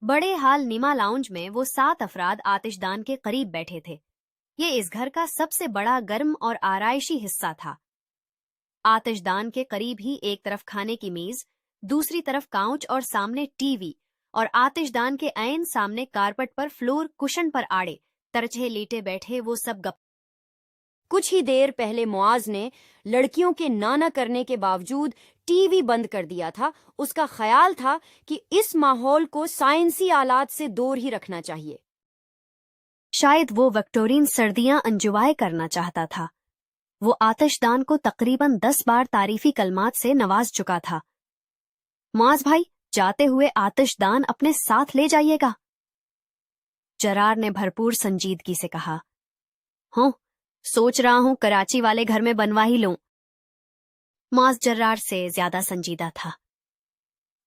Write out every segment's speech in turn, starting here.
बड़े हाल नीमा लाउंज में वो 7 अफराद आतिशदान के करीब बैठे थे। ये इस घर का सबसे बड़ा गर्म और आराइशी हिस्सा था। आतिशदान के करीब ही एक तरफ खाने की मेज, दूसरी तरफ काउच और सामने टीवी, और आतिशदान के ऐन सामने कारपेट पर फ्लोर कुशन पर आड़े तरछे लेटे बैठे वो सब गप। कुछ ही देर पहले मुआज ने लड़कियों के नाना करने के बावजूद टीवी बंद कर दिया था। उसका ख्याल था कि इस माहौल को साइंसी आलात से दूर ही रखना चाहिए। शायद वो विक्टोरियन सर्दियां एंजॉय करना चाहता था। वो आतिशदान को तकरीबन 10 बार तारीफी कलमात से नवाज चुका था। मुआज भाई, जाते हुए आतिशदान अपने साथ ले जाइएगा, जरार ने भरपूर संजीदगी से कहा। हो, सोच रहा हूं कराची वाले घर में बनवा ही लूं। मुआज जरार से ज्यादा संजीदा था।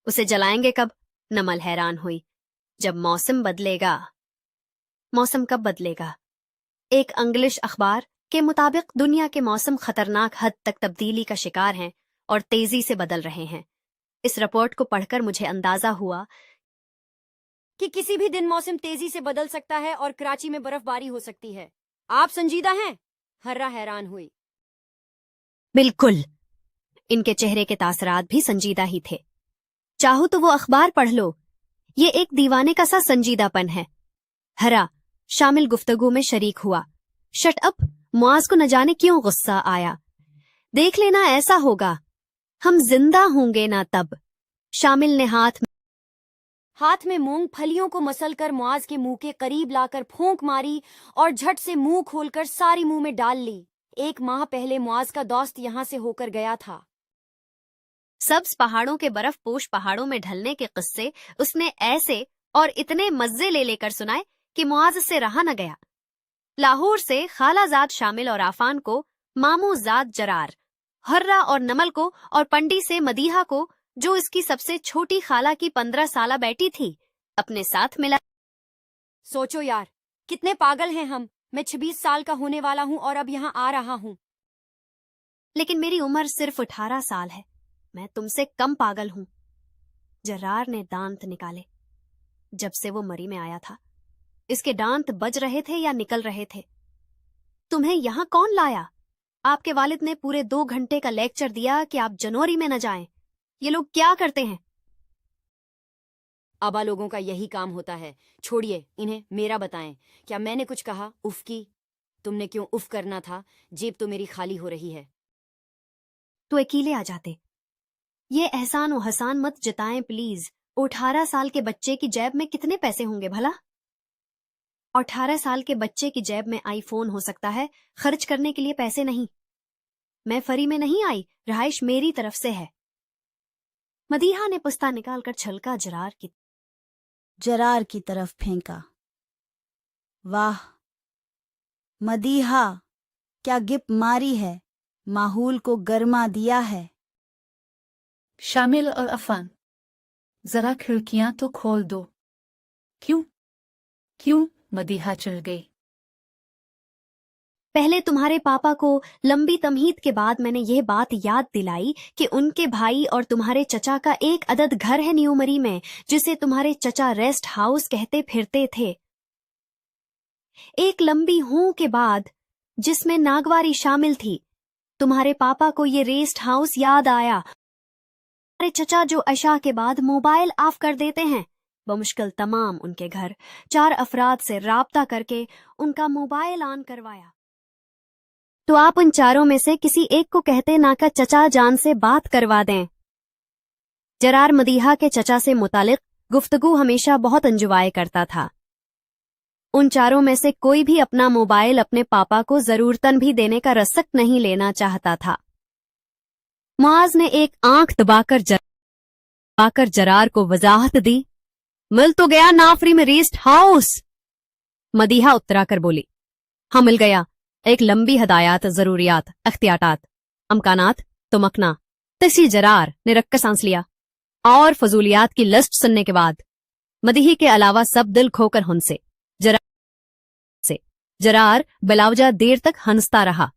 उसे जलाएंगे कब? नमल हैरान हुई। जब मौसम बदलेगा। मौसम कब बदलेगा? एक इंग्लिश अखबार के मुताबिक दुनिया के मौसम खतरनाक हद तक तब्दीली का शिकार हैं और तेजी से बदल रहे हैं। इस रिपोर्ट को पढ़कर मुझे अंदाजा हुआ कि किसी भी दिन मौसम तेजी से बदल सकता है और कराची में बर्फबारी हो सकती है। आप संजीदा हैं? हर्रा हैरान हुई। बिल्कुल। इनके चेहरे के तासरात भी संजीदा ही थे। चाहो तो वो अखबार पढ़ लो, ये एक दीवाने का सा संजीदापन है। हरा शामिल गुफ्तगू में शरीक हुआ। शट अप, मुआज को न जाने क्यों गुस्सा आया। देख लेना ऐसा होगा, हम जिंदा होंगे ना तब। शामिल ने हाथ में मूंगफलियों को मसलकर मुआज के मुंह के करीब लाकर फूंक मारी और झट से मुंह खोलकर सारी मुंह में डाल ली। 1 माह पहले मुआज का दोस्त यहां से होकर गया था। सब्ज पहाड़ों के बर्फ पोश पहाड़ों में ढलने के किस्से उसने ऐसे और इतने मजे ले लेकर सुनाए कि मुआज से रहा न गया। लाहौर से खालाजाद शामिल और आफान को, मामूजाद जरार, हर्रा और नमल को और पंडी से मदीहा को, जो इसकी सबसे छोटी खाला की 15 साला बेटी थी, अपने साथ मिला। सोचो यार, कितने पागल हैं हम। मैं 26 साल का होने वाला हूं और अब यहाँ आ रहा हूं। लेकिन मेरी उम्र सिर्फ 18 साल है। मैं तुमसे कम पागल हूं। जरार ने दांत निकाले। जब से वो मरी में आया था, इसके दांत बज रहे थे या निकल रहे थे। तुम्हें यहां कौन लाया? आपके वालिद ने पूरे 2 घंटे का लेक्चर दिया कि आप जनवरी में न जाएं। ये लोग क्या करते हैं? आबा लोगों का यही काम होता है। छोड़िए इन्हें, मेरा बताएं। क्या मैंने कुछ कहा? उफ की? तुमने क्यों उफ करना था? जेब तो मेरी खाली हो रही है। तो अकेले आ जाते। ये एहसान और हसान मत जताएं प्लीज। 18 साल के बच्चे की जेब में कितने पैसे होंगे भला? 18 साल के बच्चे की जेब में आईफोन हो सकता है, खर्च करने के लिए पैसे नहीं। मैं फरी में नहीं आई, रहाइश मेरी तरफ से है। मदीहा ने पुस्ता निकालकर छलका जरार की तरफ फेंका। वाह मदीहा, क्या गिप मारी है, माहौल को गर्मा दिया है। शामिल और अफान, जरा खिड़कियां तो खोल दो। क्यों? मदीहा चल गई। पहले तुम्हारे पापा को लंबी तमहीद के बाद मैंने यह बात याद दिलाई कि उनके भाई और तुम्हारे चचा का एक अदद घर है न्यूमरी में, जिसे तुम्हारे चचा रेस्ट हाउस कहते फिरते थे। एक लंबी हूं के बाद, जिसमें नागवारी शामिल थी, तुम्हारे पापा को ये रेस्ट हाउस याद आया। तुम्हारे चचा जो अशा के बाद मोबाइल ऑफ कर देते हैं, बमुश्किल तमाम उनके घर 4 अफराद से राब्ता करके उनका मोबाइल ऑन करवाया। तो आप उन 4 में से किसी एक को कहते ना का चचा जान से बात करवा दें। जरार मदीहा के चचा से मुतालिक गुफ्तगू हमेशा बहुत एंजॉय करता था। उन 4 में से कोई भी अपना मोबाइल अपने पापा को जरूरतन भी देने का रसक नहीं लेना चाहता था। मुआज ने एक आंख दबाकर जरार को वजाहत दी। मिल तो गया नाफरी में रेस्ट हाउस। मदीहा उतरा कर बोली, हाँ मिल गया। एक लंबी हदायत, जरूरियात, अख्तियातात, अमकानात, तुमकना। तसी जरार ने रक्का सांस लिया और फजूलियात की लिस्ट सुनने के बाद मदीही के अलावा सब दिल खोकर हंसे। जरार बिलावजा देर तक हंसता रहा।